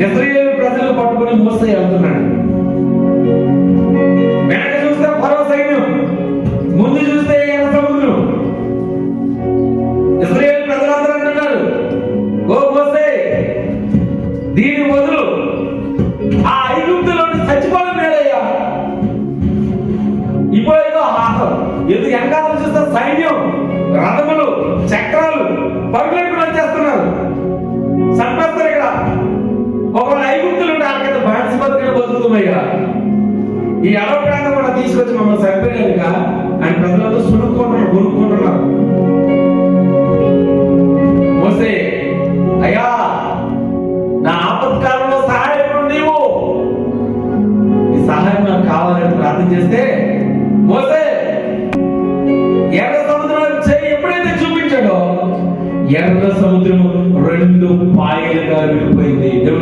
ఇశ్రాయేలు ప్రజలు పట్టుకుని మోసే వెళ్తున్నాడు. వెనక చూస్తే ఫరో సైన్యం, ముందు చూస్తే ఎర్ర సముద్రం. ఇశ్రాయేలు ప్రజలందరూ అంటున్నారు, ఓ మోసే దీని వదులు, ఆ ఐగుప్తులో చచ్చిపోవడం మేలయ్యా. ఇప్పుడు ఎందుకు వెనకాల చూస్తే సైన్యం, రథములు, చక్రాలు పరుగులెట్టుకుని వచ్చేస్తున్నారు, చంపేస్తారు. ఇక్కడ ఒకవేళ ఐగుప్తులు ఉంటే అక్కడ బానిస బతుకుని బతుకుతున్నాయిగా, ఈ అడవి ప్రాంతం కూడా తీసుకొచ్చి మమ్మల్ని చంపేయాలిక అని ప్రజలతో సుడుక్కుంటున్నారు, కొనుక్కుంటున్నారు. మోసే అయ్యా నా ఆపత్కాలంలో సహాయకుడు నీవు, ఈ సహాయం నాకు కావాలని ప్రార్థన చేస్తే మోసే ఎర్ర సముద్రం చేయి ఎప్పుడైతే చూపించాడో ఎర్ర సముద్రం 2 పాయలుగా విడిపోయింది.